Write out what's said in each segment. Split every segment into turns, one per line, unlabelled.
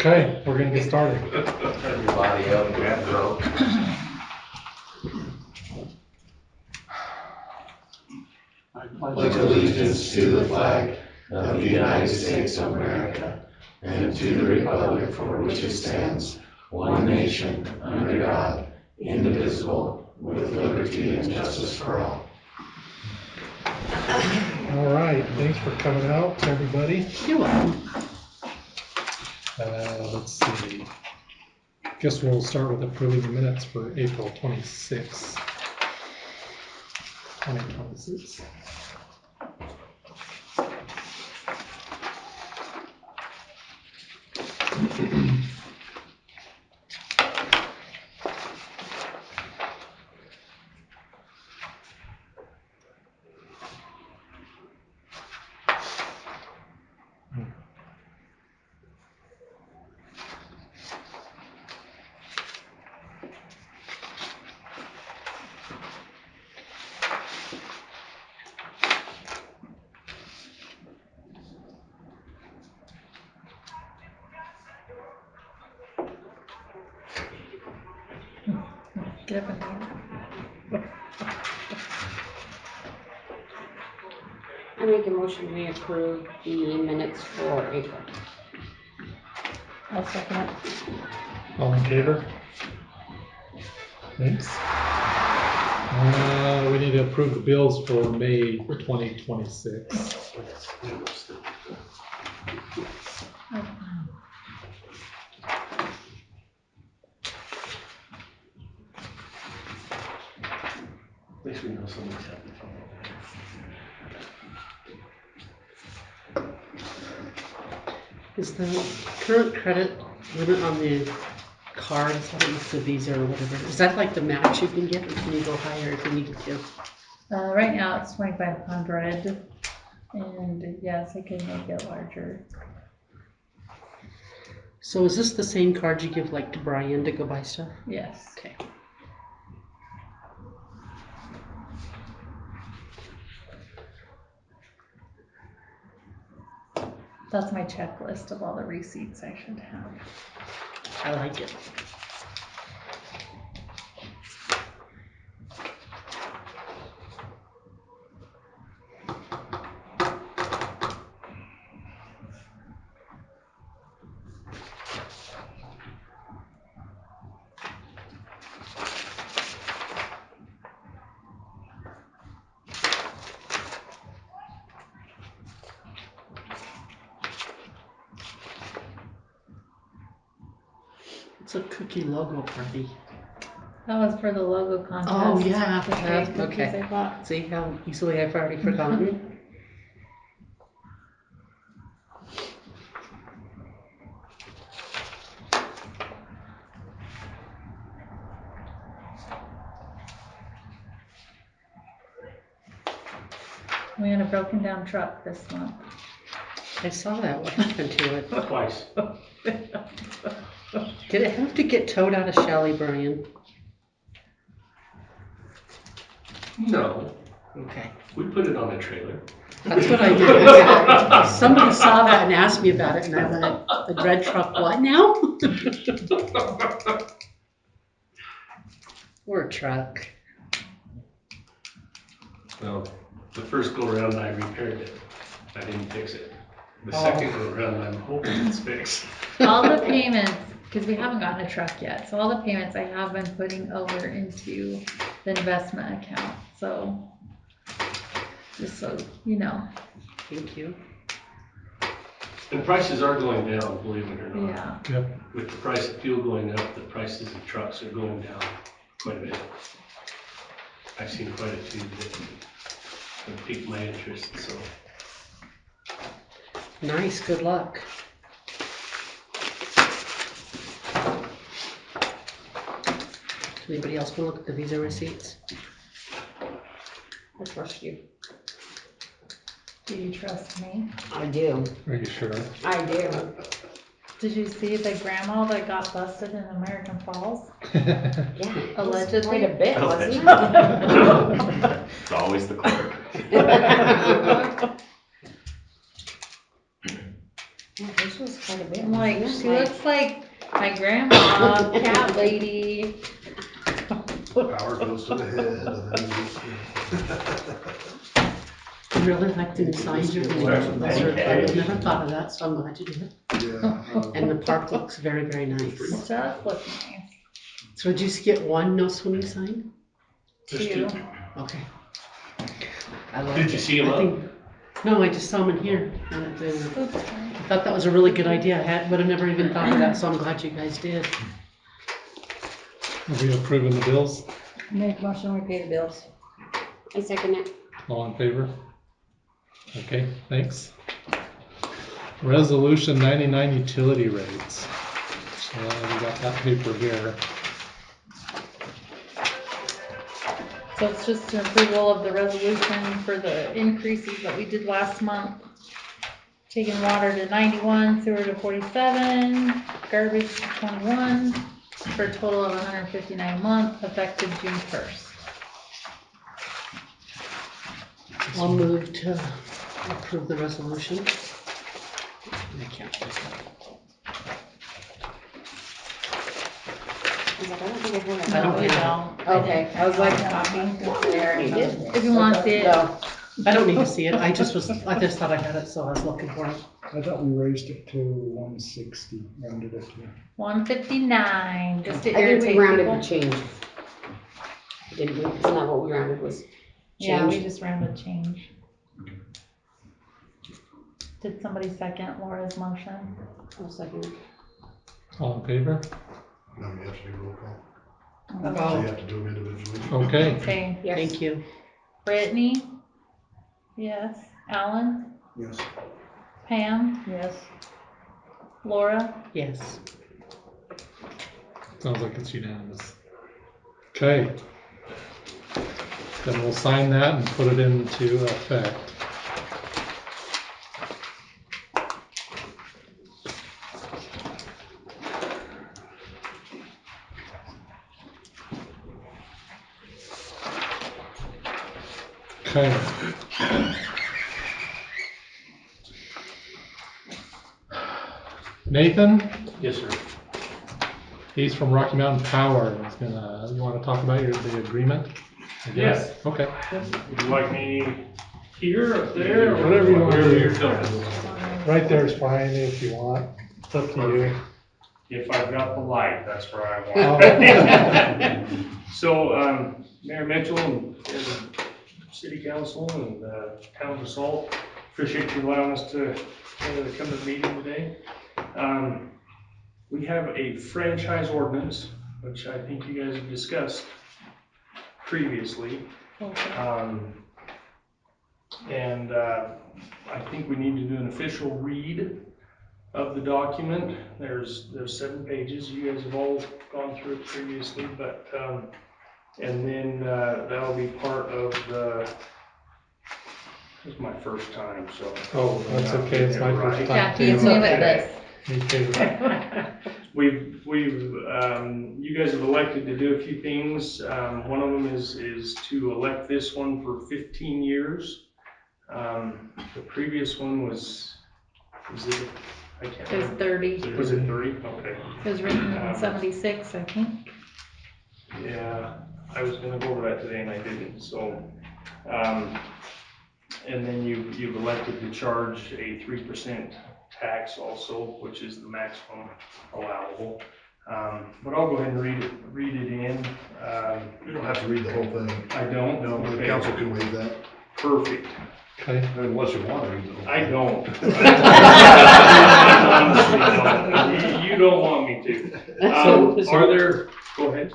Okay, we're gonna get started.
Turn your body up, grab the rope.
I pledge allegiance to the flag of the United States of America and to the republic for which it stands, one nation, under God, indivisible, with liberty and justice for all.
All right, thanks for coming out, everybody.
You're welcome.
Let's see. Guess we'll start with approving the minutes for April 26th, 2026.
Get up and
I make a motion we approve the minutes for April.
I'll second it.
All in favor? Thanks. We need to approve the bills for May 2026.
At least we know somebody's having fun.
Is the current credit limit on the cards, I don't know if the Visa or whatever, is that like the max you can get, or can you go higher if you needed to?
Right now it's 2,500, and yes, I can make it larger.
So is this the same card you give like to Brian to go buy stuff?
Yes.
Okay.
That's my checklist of all the receipts I should have.
I like it. It's a cookie logo party.
That was for the logo contest.
Oh, yeah.
The fake cookies
Okay.
I bought.
See how easily I've already forgotten?
We had a broken down truck this month.
I saw that. What happened to it?
Twice.
Did it have to get towed out of Shelley, Brian?
No,
Okay.
we put it on a trailer.
That's what I did. Somebody saw that and asked me about it, and I went, the dread truck, what now? Or a truck.
Well, the first go around I repaired it. I didn't fix it. The
Oh.
second go around I'm hoping it's fixed.
All the payments, because we haven't gotten a truck yet, so all the payments I have been putting over into the investment account, so just so you know.
Thank you.
And prices are going down, believe it or not.
Yeah.
Yep.
With the price of fuel going up, the prices of trucks are going down quite a bit. I've seen quite a few that have piqued my interest, so.
Nice, good luck. Anybody else want to look at the Visa receipts? I trust you.
Do you trust me?
I do.
Are you sure?
I do.
Did you see the grandma that got busted in American Falls?
Yeah.
Allegedly.
Quite a bit, wasn't it?
It's always the clerk.
This was quite a bit.
I'm like,
wasn't it?
she looks like my grandma, cat lady.
Power goes to the head and then
I really like the new signs you're doing. Those are, I never thought of that, so I'm glad you did.
yeah.
And the park looks very, very nice.
It does look nice.
So did you just get one no swimming sign?
Two.
Okay. I love
Did you see him
I
up?
think, no, I just saw them in here. And
Oops.
I thought that was a really good idea. Would have never even thought of that, so I'm glad you guys did.
Are we approving the bills?
Make motion, we pay the bills.
I second it.
All in favor? Okay, thanks. Resolution 99 utility rates. We got that paper here.
So it's just an approval of the resolution for the increases that we did last month. Taking water to 91, sewer to 47, garbage to 21, for a total of 159 a month, effective June 1st.
I'll move to approve the resolution. I can't think of
I was like, I don't think I have
I
it.
don't
we
have
don't.
Okay.
I was like, copy.
I already did.
If you want to see it,
No.
I don't need to see it. I just thought I had it, so I was looking for it.
I thought we raised it to 160, rounded it to.
159, just to
I think
irritate
we rounded
people.
the change. Didn't we? Isn't that what we rounded was?
Yeah, we
change?
just rounded change. Did somebody second Laura's motion?
I'll second it.
All in favor?
No, you have to do roll call.
Oh.
So you have to do them individually.
Okay,
Okay,
Yes.
Thank you.
Brittany? Yes. Alan?
Yes.
Pam?
Yes.
Laura?
Yes.
sounds like it's unanimous. Okay. Then we'll sign that and put it into effect. Okay. Nathan,
Yes, sir.
he's from Rocky Mountain Power. You want to talk about the agreement? I guess? Okay.
Would you like me here, up there? or
Whatever you want to
wherever
do.
you're comfortable?
Right there is fine if you want. It's up to you.
If I've got the light, that's where I
Oh.
want it. So, Mayor Mitchell and City Council and Town of Basalt, appreciate you allowing us to come to the meeting today. We have a franchise ordinance, which I think you guys have discussed previously. And I think we need to do an official read of the document. There's 7 pages. You guys have all gone through it previously, but and then that'll be part of the. This is my first time, so.
Oh, that's okay. It's my first time.
Yeah,
too.
he's new at this.
Me too.
We've you guys have elected to do a few things. One of them is to elect this one for 15 years. The previous one was it? I can't
It was
remember.
30.
Was it 3? Okay.
It was written in 76, I think.
Yeah, I was gonna go over that today and I didn't, so. And then you've elected to charge a 3% tax also, which is the maximum allowable. But I'll go ahead and read it in.
You don't have to read the whole thing.
I don't.
No, the
Okay.
council can waive that,
Perfect.
Okay.
unless you want to read the whole thing.
I don't. Honestly, don't. You don't want me to. Are there, go ahead.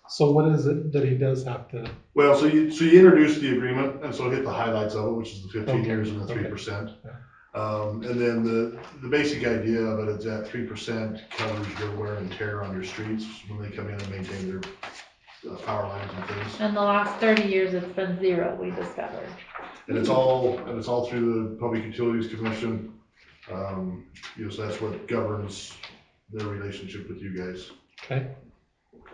So what is it that he does have to?
Well, so you introduced the agreement, and so hit the highlights of it, which is the 15
Okay.
years and the
Okay.
3%. And then the basic idea of it is that 3% covers your wear and tear on your streets when they come in and maintain their power lines and things.
In the last 30 years, it's been 0, we discovered.
And it's all through the Public Utilities Commission. So that's what governs their relationship with you guys.
Okay.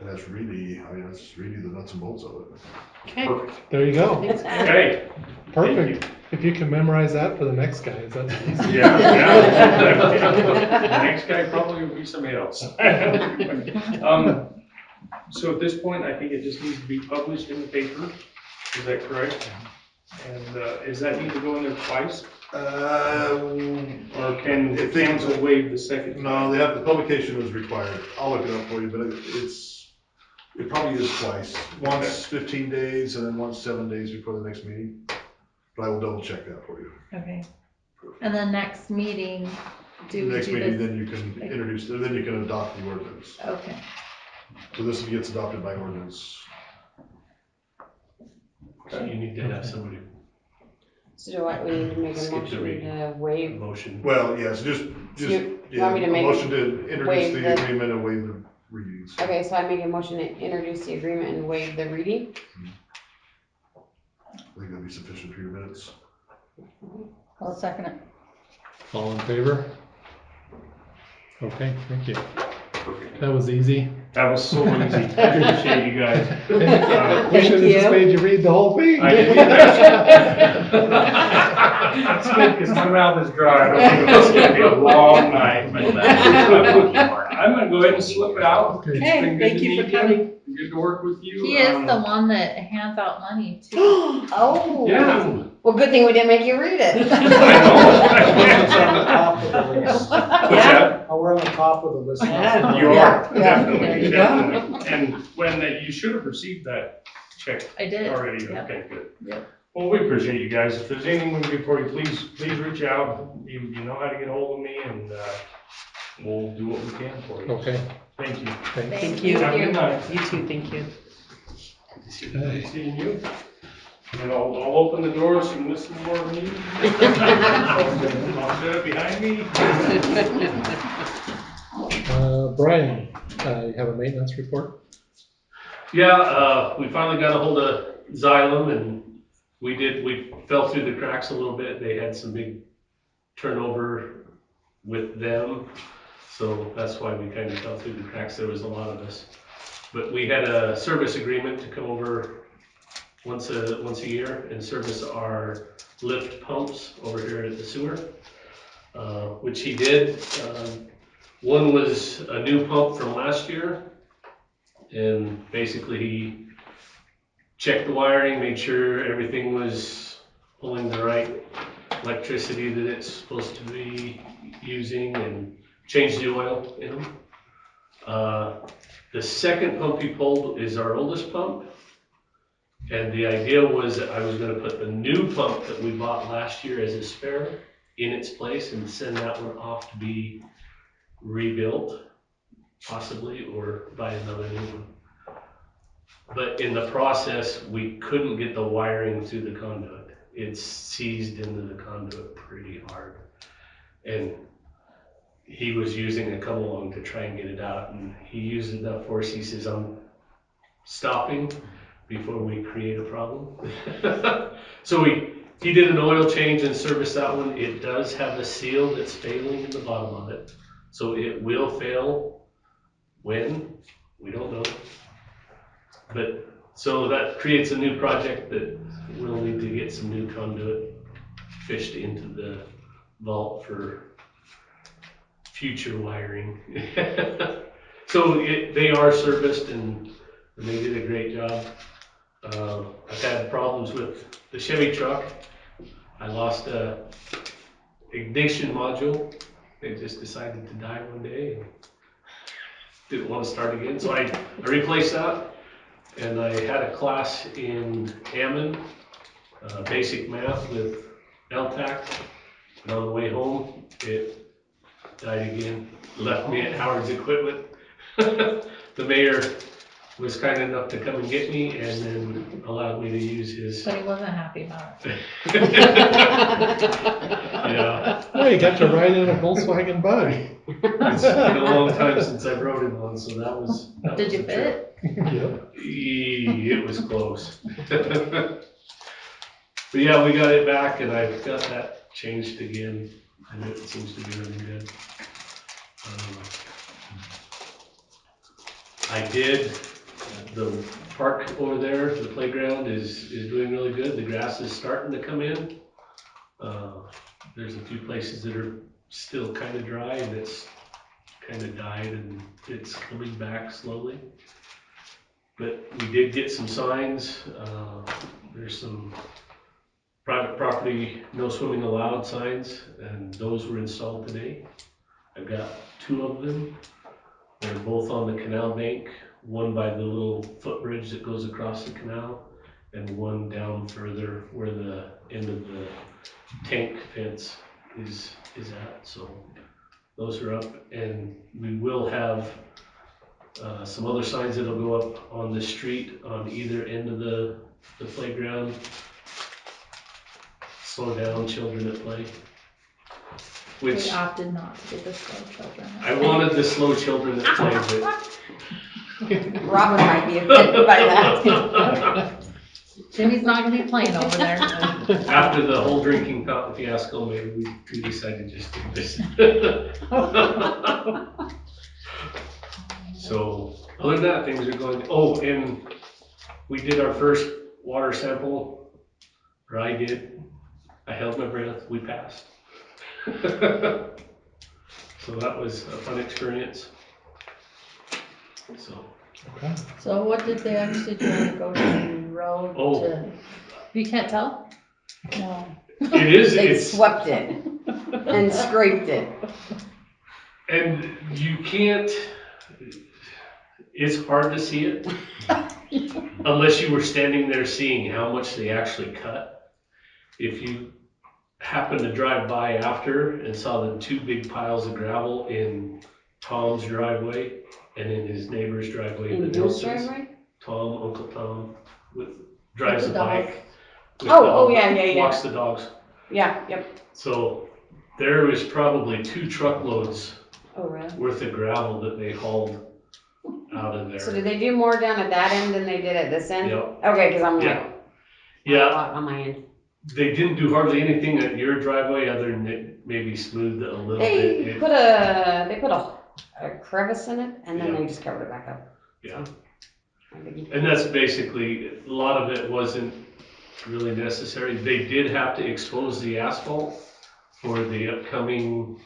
And that's really, that's really the nuts and bolts of it.
Okay.
Perfect.
There you go.
Okay.
Perfect. If you can memorize that for the next guy, that's easy.
Yeah. The next guy probably will be somebody else. So at this point, I think it just needs to be published in the paper. Is that correct? And is that need to go in there twice? Or can the council waive the second?
No, the publication is required. I'll look it up for you, but it probably is twice. Once 15 days and then once 7 days before the next meeting. But I will double check that for you.
Okay. And the next meeting, do we
Next
do
meeting,
this?
then you can introduce, then you can adopt the ordinance.
Okay.
So this gets adopted by ordinance.
So you need to have somebody
So do I, we need to make a
Skip the
motion
reading.
to waive,
motion.
Well, yes, just,
You
yeah,
want me to
a
make-
motion to introduce
waive
the
the-
agreement and waive the readings.
okay, so I make a motion to introduce the agreement and waive the reading?
I think that'll be sufficient for your minutes.
I'll second it.
All in favor? Okay, thank you. That was easy.
That was so easy. I appreciate you guys.
We should have just
you.
made you read the whole thing.
I did That's good, because my mouth is dry. I don't think it's gonna be a long night, but I'm gonna go ahead and slip out.
Okay.
It's
Okay,
been good
thank
to
you for
meet you.
coming.
Good to work with you.
He is the one that hands out money too.
Oh.
Yeah.
Well, good thing we didn't make you read it.
I
It's on the
know.
top of the list.
What's that?
Oh, we're on the top of the list.
Yeah.
You
Yeah,
are,
yeah.
definitely,
There you go.
definitely. And when you should have received that check
I did.
already,
Yep.
okay, good.
Yep.
Well, we appreciate you guys. If there's anything we can do for you, please reach out. You know how to get hold of me, and we'll do what we can for you.
Okay,
Thank you.
thanks.
Thank you.
Have a good night.
You too, thank you.
Good seeing you. And I'll open the door so you can listen more of me. I'll shut it behind me.
Brian, you have a maintenance report?
Yeah, we finally got a hold of Xylem, and we fell through the cracks a little bit. They had some big turnover with them, so that's why we kind of fell through the cracks. There was a lot of us. But we had a service agreement to come over once a year and service our lift pumps over here at the sewer, which he did. One was a new pump from last year, and basically he checked the wiring, made sure everything was pulling the right electricity that it's supposed to be using, and changed the oil in them. The second pump he pulled is our oldest pump, and the idea was that I was gonna put the new pump that we bought last year as a spare in its place and send that one off to be rebuilt, possibly, or buy another new one. But in the process, we couldn't get the wiring through the conduit. It's seized into the conduit pretty hard. And he was using a come along to try and get it out, and he used enough force. He says, "I'm stopping before we create a problem." So he did an oil change and serviced that one. It does have a seal that's failing in the bottom of it, so it will fail. When? We don't know. But so that creates a new project that we'll need to get some new conduit fished into the vault for future wiring. So they are serviced, and they did a great job. I've had problems with the Chevy truck. I lost a ignition module. It just decided to die one day and didn't want to start again. So I replaced that, and I had a class in Hammond, basic math with LTAC, and on the way home, it died again, left me at Howard's Equipment. The mayor was kind enough to come and get me, and then allowed me to use his.
But he wasn't happy about it.
Yeah,
Oh, you got to ride in a Volkswagen Bug.
it's been a long time since I've rode in one, so that was.
Did you fit?
Yep.
It was close. But yeah, we got it back, and I've got that changed again, and it seems to be running good. I did. The park over there, the playground is doing really good. The grass is starting to come in. There's a few places that are still kind of dry and it's kind of died and it's coming back slowly. But we did get some signs. There's some private property, no swimming allowed signs, and those were installed today. I've got 2 of them. They're both on the canal bank, one by the little footbridge that goes across the canal, and one down further where the end of the tank fence is at. So those are up, and we will have some other signs that'll go up on the street on either end of the playground. Slow down, children at play. Which
We opted not to get the slow children.
I wanted the slow children at play, but
Robin might be offended by that.
Jimmy's not gonna be playing over there.
after the whole drinking fountain fiasco, maybe we decided just to visit. So, other than that, things are going, oh, and we did our first water sample, or I did. I held my breath, we passed. So that was a fun experience. So,
Okay.
So what did they actually do to go to the road
Oh.
to?
You can't tell?
No.
it is,
They
it's,
swept it and scraped it.
and you can't, it's hard to see it. Unless you were standing there seeing how much they actually cut. If you happened to drive by after and saw the 2 big piles of gravel in Tom's driveway and in his neighbor's driveway.
In
the
whose
Nelsons,
driveway?
Tom, Uncle Tom, drives
With
a
the dog.
bike. with
Oh,
dog,
yeah.
Walks the dogs.
Yeah, yep.
So there was probably 2 truckloads
Oh, really?
worth of gravel that they hauled out of there.
So did they do more down at that end than they did at this end?
Yep.
Okay, because I'm
Yeah.
like,
Yeah,
on my end.
they didn't do hardly anything at your driveway other than it maybe smoothed it a little
They
bit.
put a crevice in it and then
Yeah.
they just covered it back up.
Yeah.
No biggie.
And that's basically, a lot of it wasn't really necessary. They did have to expose the asphalt for the upcoming,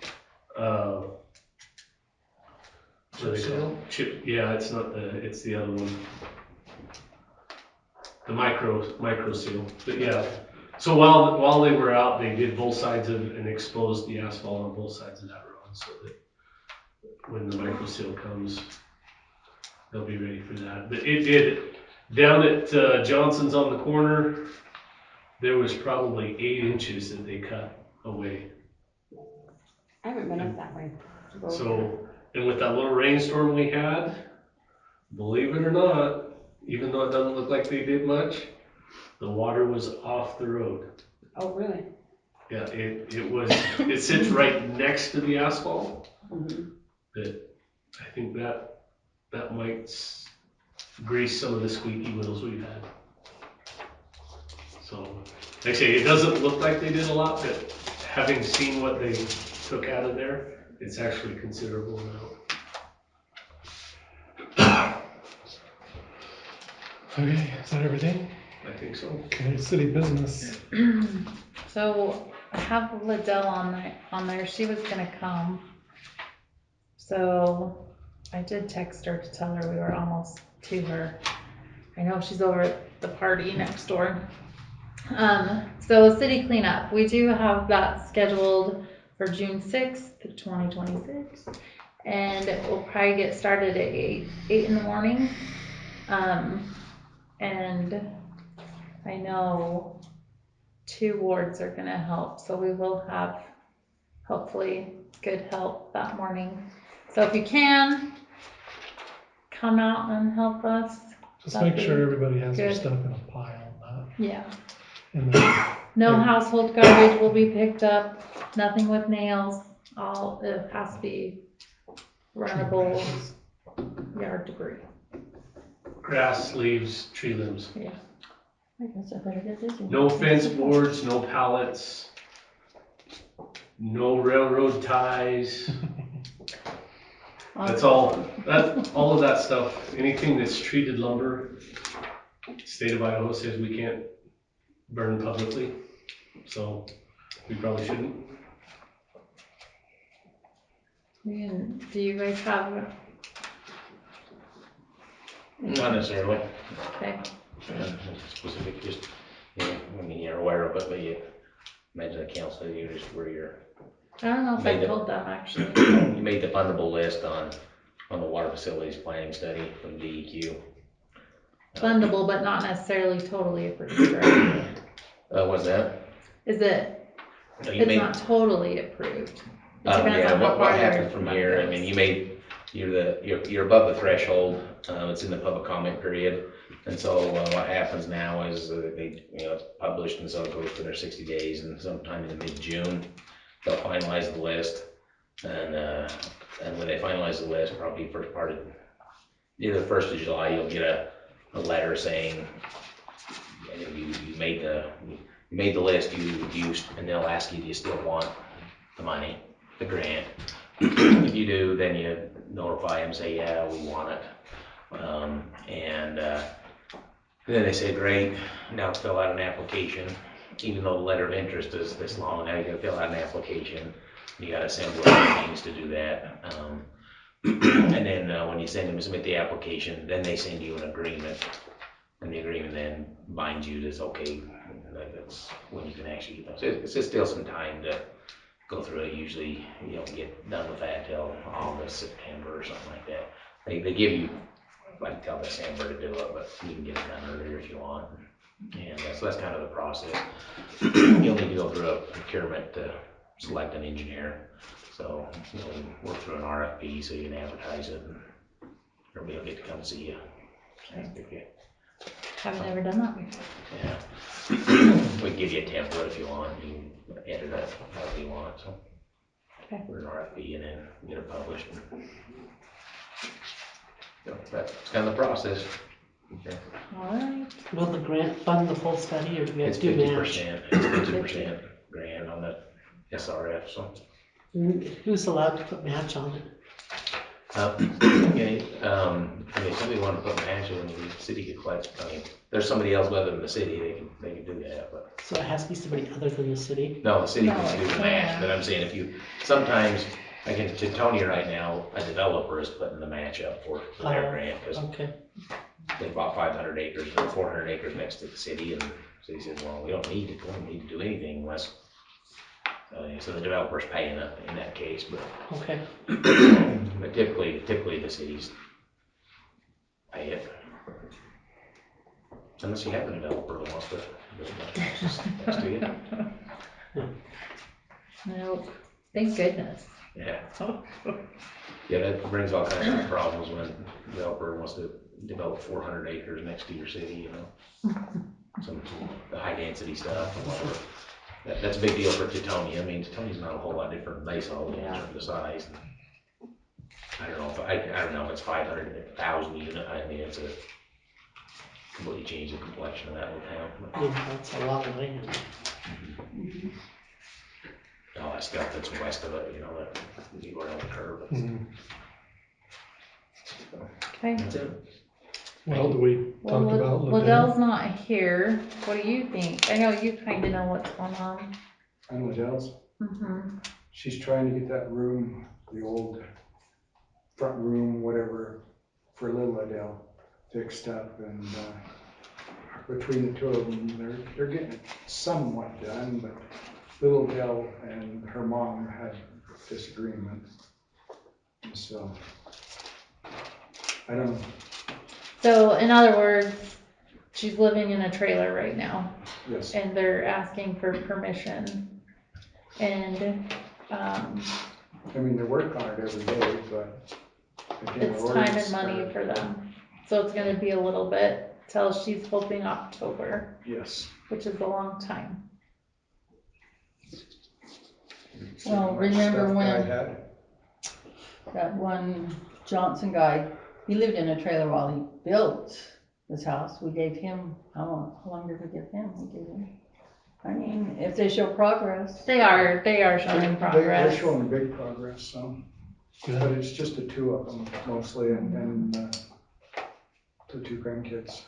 what do they call it? Chip, yeah, it's not it's the other one. The micro seal, but yeah. So while they were out, they did both sides and exposed the asphalt on both sides of that road so that when the micro seal comes, they'll be ready for that. But it did, down at Johnson's on the corner, there was probably 8 inches that they cut away.
I haven't been up that way.
So, and with that little rainstorm we had, believe it or not, even though it doesn't look like they did much, the water was off the road.
Oh, really?
Yeah, it sits right next to the asphalt,
Mhm.
but I think that might grease some of the squeaky wheels we've had. So, like I say, it doesn't look like they did a lot, but having seen what they took out of there, it's actually a considerable amount.
Okay, is that everything?
I think so.
Okay, city business.
So I have Liddell on there. She was gonna come. So I did text her to tell her we were almost to her. I know she's over at the party next door. So city cleanup, we do have that scheduled for June 6th, 2026. And we'll probably get started at 8 in the morning. And I know 2 wards are gonna help, so we will have hopefully good help that morning. So if you can, come out and help us.
Just
That'd
make sure
be
everybody has their
good.
stuff in a pile, not
Yeah.
in the.
No
Yeah.
household garbage will be picked up, nothing with nails, it has to be runnable yard debris.
Grass, leaves, tree limbs.
I guess I better get this.
No fence boards, no pallets, no railroad ties. That's all of that stuff, anything that's treated lumber, state of Idaho says we can't burn publicly, so we probably shouldn't.
Do you guys have,
Not necessarily.
okay,
Specific, just, I mean, you're aware of it, but you imagine the council, you just where you're,
I don't know if I
Made it.
told them actually.
you made the fundable list on the water facilities planning study from DEQ.
Fundable, but not necessarily totally approved, right?
What's that?
Is it,
No, you
it's
made,
not totally approved. It depends
yeah,
on how
what
far
happens
your
from here, I
fund
mean,
goes.
you're above the threshold, it's in the public comment period. And so what happens now is they, it's published, and so it goes for their 60 days, and sometime in mid-June, they'll finalize the list. And when they finalize the list, probably first part of, either the 1st of July, you'll get a letter saying, you made the list, and they'll ask you, do you still want the money, the grant? If you do, then you notify them, say, yeah, we want it. Then they say, great, now fill out an application. Even though the letter of interest is this long, now you gotta fill out an application. You gotta send what things to do that. And then when you submit the application, then they send you an agreement. And the agreement then binds you to, okay, that's when you can actually get those. It's just still some time to go through it. Usually you don't get done with that till August, September or something like that. They give you, like, till December to do it, but you can get it done earlier if you want. And so that's kind of the process. You'll need to go through a procurement to select an engineer. So you'll work through an RFP so you can advertise it, and everybody will get to come see you.
Haven't ever done that before.
Yeah. We can give you a template if you want. You can edit it however you want. So
Okay.
put an RFP and then get it published. So that's kind of the process. Okay.
Alright,
Will the grant fund the full study, or do we have
It's
to do match?
50%. It's 50% grant on the SRF. So.
Who's allowed to put match on it?
Okay, if somebody wanted to put match in, the city could collect, I mean, there's somebody else other than the city, they can do that, but.
So it has to be somebody other than the city?
No, the city
No,
can do
it
the match,
can't.
but I'm saying if you, sometimes, like in Tony right now, a developer is putting the match up for their
Oh,
grant, because
Okay,
they bought 500 acres or 400 acres next to the city, and the city says, well, we don't need to do anything unless, so the developer's paying up in that case, but.
okay.
But typically the cities pay it. Unless you have a developer who wants to build that next to you.
no, thank goodness.
Yeah. Yeah, that brings all kinds of problems when a developer wants to develop 400 acres next to your city, Some the high density stuff or whatever. That's a big deal for Teutonia. I mean, Teutonia's not a whole lot different than Basalt in terms of the size. I don't know if it's 500,000 unit. I mean, it's a completely changed the complexion of that little town. But,
Yeah, that's a lot of land.
all that stuff that's west of it, that you go around the curve.
Okay.
That's it.
Well, do we
Well,
talk about Liddell?
Liddell's not here. What do you think? I know you kind of know what's going on.
And Liddell's,
Mm-hmm.
she's trying to get that room, the old front room, whatever, for Little Liddell fixed up, and between the two of them, they're getting it somewhat done, but Little Liddell and her mom had disagreement. And so, I don't know.
So in other words, she's living in a trailer right now,
Yes,
and they're asking for permission. And
I mean, they work on it every day, but again,
it's
the
time and
ordinance,
money for them. So it's gonna be a little bit till she's hoping October,
yes.
which is a long time.
Well, remember
Stuff
when-
I had.
That one Johnson guy, he lived in a trailer while he built his house. We gave him, how long did we give him? We gave him, I mean, if they show progress.
They are showing
They're
progress.
showing big progress, so. But it's just the two of them mostly, and the two grandkids,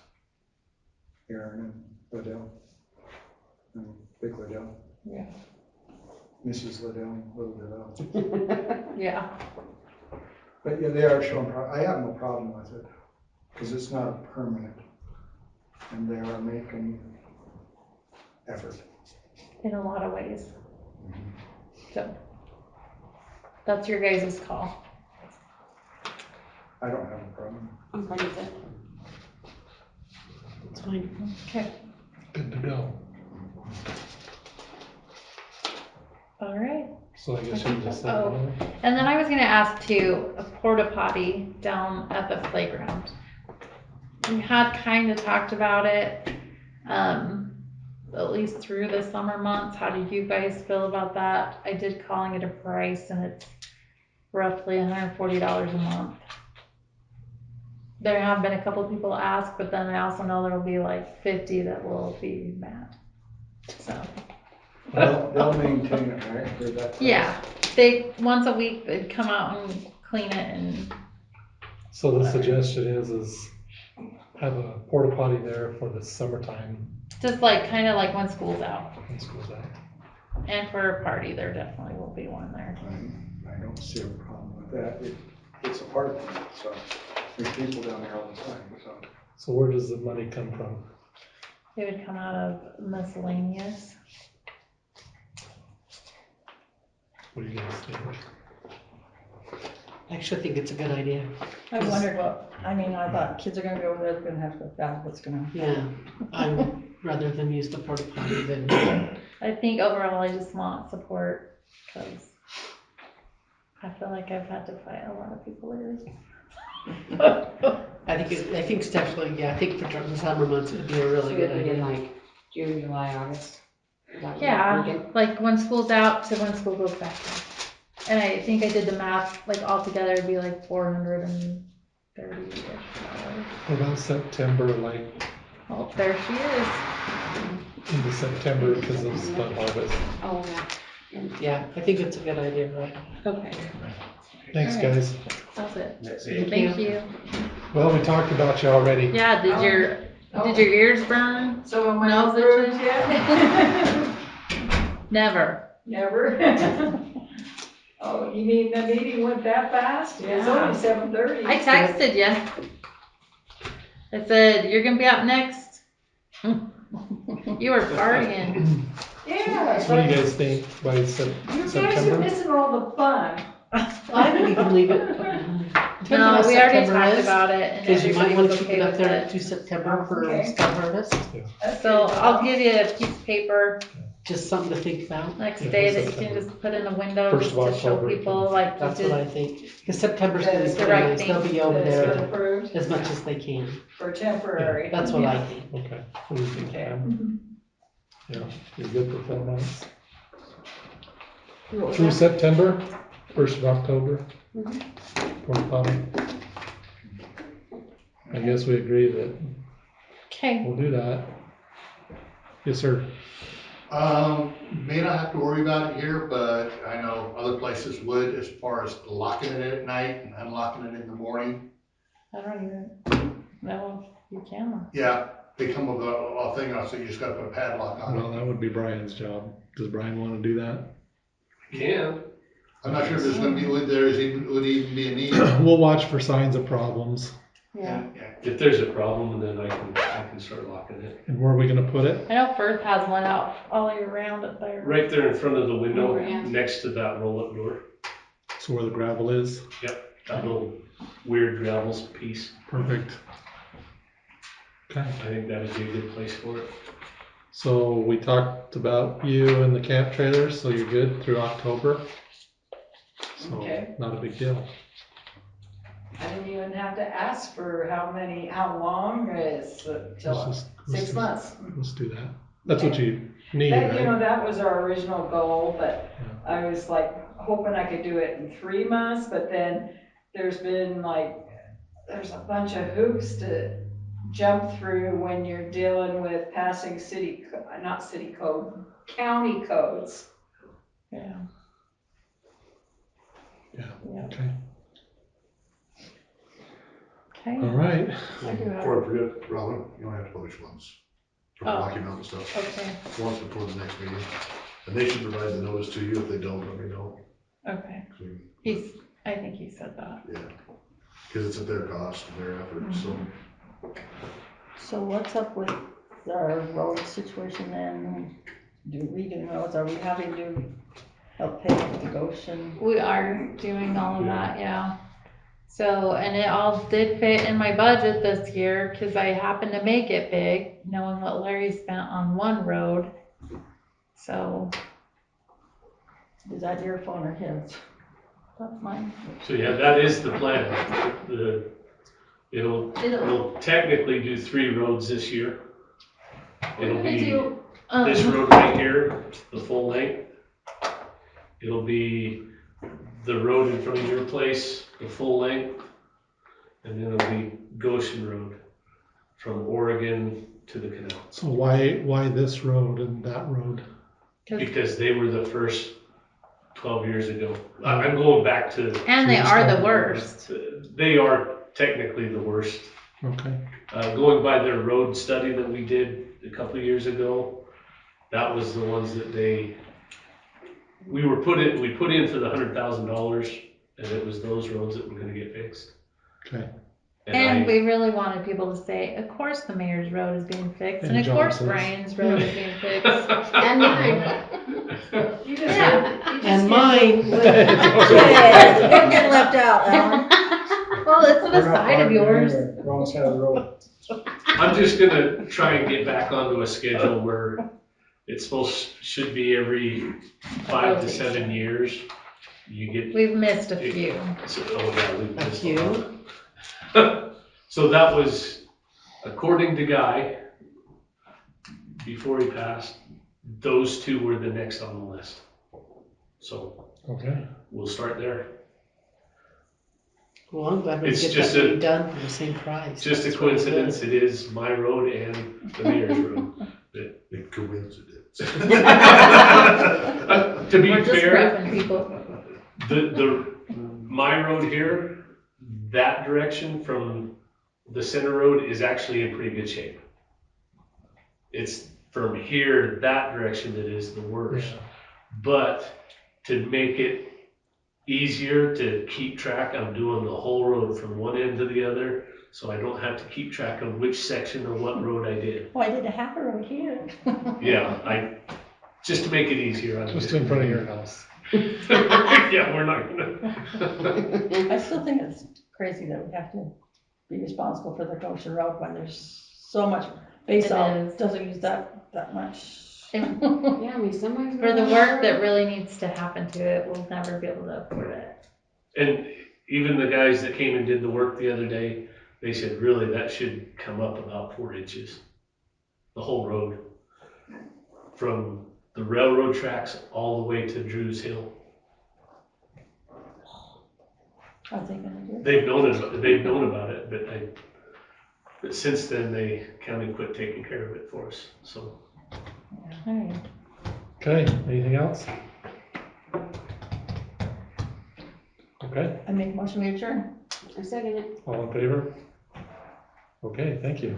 Aaron and Liddell, and Big Liddell.
Yeah.
Mrs. Liddell, Little Liddell.
Yeah.
But yeah, they are showing, I have no problem with it, because it's not permanent, and they are making effort.
In a lot of ways. So, that's your guys' call.
I don't have a problem.
I'm fine with it.
It's fine.
Okay.
Good to go.
All right.
So I guess you just said.
Oh. And then I was gonna ask too, a porta potty down at the playground. We had kind of talked about it, at least through the summer months. How do you guys feel about that? I did calling it a price and it's roughly $140 a month. There have been a couple people ask, but then I also know there will be like 50 that will be mad. So.
They'll maintain it, right, for that price?
Yeah, they, once a week, they'd come out and clean it and,
So the suggestion is have a porta potty there for the summertime
just like, kind of like when school's out.
when school's out.
And for a party, there definitely will be one there.
I don't see a problem with that. It's a park, so there's people down there all the time, so.
So where does the money come from?
It would come out of miscellaneous.
What do you guys think?
I actually think it's a good idea.
I wondered I thought kids are gonna go over there, they're gonna have to go back, what's gonna.
Yeah, I would rather them use the porta potty than,
I think overall, I just want support, because I feel like I've had to fight a lot of people lately.
I think it's definitely, yeah, I think for the summer months, it would be a really
So
good
it'd be in
idea.
like June, July, August. Is that what you're
Yeah,
thinking?
like when school's out to when school goes back in. And I think I did the math, like altogether it'd be like $430-ish.
What about September, like
Oh, there she is.
into September because of the harvest?
Oh, yeah.
Yeah, I think it's a good idea, right?
Okay,
Thanks,
All right.
guys.
that's it.
That's
Thank
Thank
you.
you.
Well, we talked about you already.
Yeah, did your ears burn?
So am I
Nose
approved
itches?
yet?
Never.
Never? Oh, you mean the meeting went that fast? It's
Yeah.
only 7:30.
I texted you. I said, you're gonna be up next. You were partying.
Yeah.
So what do you guys think by
You guys are
September?
missing all the fun.
I think you can leave it.
No, we already talked about it and
Because you might
everybody
want
was
to keep
okay
it up
with
there
it.
to September for
Okay.
stuff harvest.
So I'll give you a piece of paper
Just something to think about.
next
Yeah,
day that you
September.
can just put in the window
First
just
of
to show
October.
people like you
That's what I
did.
think. Because September's gonna be
That's the
pretty
right
nice. They'll
thing.
be over
That's
there
been approved
as much as they can.
for temporary.
That's what I think.
Okay, what do you think,
Okay.
Pam? Yeah, you're good for 4 months?
What was
Through
that?
September, 1st of October?
Mhm.
Porta potty? I guess we agree that
Okay,
we'll do that. Yes, sir.
May not have to worry about it here, but I know other places would as far as locking it at night and unlocking it in the morning.
I don't even know if you can.
Yeah, they come with a thing, so you just gotta put a padlock on
Well,
it.
that would be Brian's job. Does Brian want to do that?
Can.
I'm not sure if there's gonna be, would even be a need.
We'll watch for signs of problems.
Yeah.
If there's a problem, then I can start locking it.
And where are we gonna put it?
I know Firth has one out all year round up there.
Right there in front of the window,
Oh, yeah.
next to that roll-up door.
So where the gravel is?
That little weird gravels piece.
Perfect. Okay,
I think that would be a good place for it.
so we talked about you and the camp trailers, so you're good through October? So,
Okay.
not a big deal.
I didn't even have to ask for how long, it's till
Let's
6 months.
Let's do that. That's what you need,
That, you know,
right?
that was our original goal, but I was like hoping I could do it in 3 months, but then there's been there's a bunch of hoops to jump through when you're dealing with passing county codes.
Yeah.
Okay,
Okay.
all right.
I do have,
Before I forget, Robin, you only have to publish once for the
Oh.
Rocky Mountain stuff.
okay,
Once before the next meeting. And they should provide the notice to you. If they don't, let me know.
okay.
'Cause we-
I think he said that.
Yeah. Because it's at their cost and their effort, so.
So what's up with our road situation then? Redoing roads, are we having to help pay for the Goshen?
We are doing all of that, yeah. So, and it all did fit in my budget this year, cause I happened to make it big, knowing what Larry spent on one road. So,
Is that your phone or his?
that's mine.
So yeah, that is the plan. We'll technically do 3 roads this year. It'll
I
be
do,
this road right here, the full length. It'll be the road in front of your place, the full length. And then it'll be Goshen Road from Oregon to the canal.
So why this road and that road?
Because they were the first 12 years ago. I'm going back to,
and they are the worst.
they are technically the worst.
Okay,
Going by their road study that we did a couple of years ago, that was the ones that we put in for the $100,000, and it was those roads that were gonna get fixed.
okay.
And we really wanted people to say, of course the mayor's road is being fixed, and
And
of course
Johnson's.
Brian's road is being fixed.
And mine.
Yeah.
And mine.
Yeah, you're getting left out, Alan.
Well, it's to the
We're not
side of
far
yours.
anyway. Wrong side of the road.
I'm just gonna try and get back onto a schedule where it's should be every 5 to 7 years. You get,
We've missed a few.
oh yeah, we've
A
missed
few?
a lot. So that was, according to Guy, before he passed, those 2 were the next on the list. So
Okay,
we'll start there.
Well, I'm glad we
It's
get
just
that
a-
redone for the same price.
Just a
That's really
coincidence,
good.
it is my road and the mayor's road.
A coincidence.
To be
We're just
fair,
repping people.
my road here, that direction from the center road is actually in pretty good shape. It's from here, that direction that is the worst.
yeah,
But to make it easier to keep track, I'm doing the whole road from one end to the other, so I don't have to keep track of which section of what road I did.
Why did it happen over here?
Yeah, just to make it easier.
just in front of your house.
Yeah, we're not gonna.
I still think it's crazy that we have to be responsible for the Goshen Road when there's so much,
is.
Basalt doesn't use that much.
And
Yeah, I mean, somebody's.
for the work that really needs to happen to it, we'll never be able to afford it.
And even the guys that came and did the work the other day, they said, really, that should come up about 4 inches. The whole road. From the railroad tracks all the way to Drew's Hill.
Are they gonna do it?
They've known about it, but since then, the county quit taking care of it for us, so.
Alright.
Okay, anything else? Okay,
I make a motion we adjourn.
I second it.
all in favor? Okay, thank you.